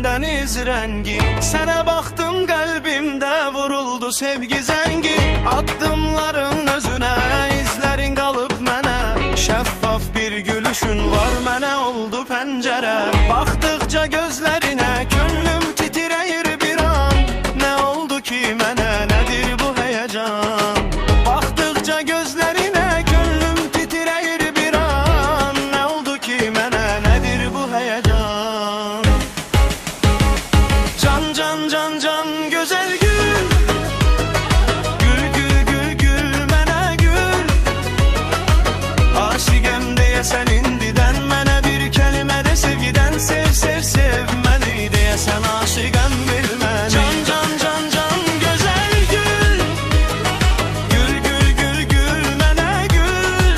deniz rengi. Sana baktım kalbimde vuruldu sevgi zengi. Addımların özüne izlerin kalıp mene. Şeffaf bir gülüşün var mene oldu pencere. Baktıkça gözlerine gönlüm titreyir bir an. Ne oldu ki mene, nedir bu heyecan? Baktıkça gözlerine gönlüm titreyir bir an. Ne oldu ki mene, nedir bu heyecan? Can can can can güzel gül. Gül gül gül gül mene gül. Aşıkım diye senin diden mene bir kelime de sevgiden. Sev sev sevmeni diye sen aşıkım bilmeni. Can can can can güzel gül. Gül gül gül gül mene gül.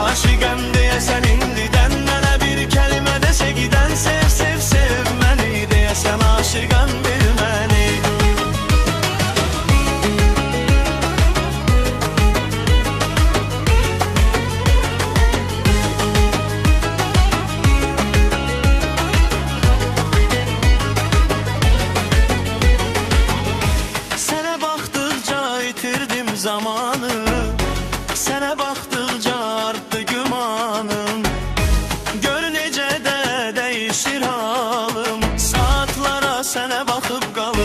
Aşıkım diye senin diden mene bir kelime de sevgiden. Sev sev sevmeni diye sen aşıkım bilmeni. Sana baktıkça yitirdim zamanı. Sana baktıkça arttı gümanım. Gör necə də değişir halım. Saatlara sana bakıp kalırım.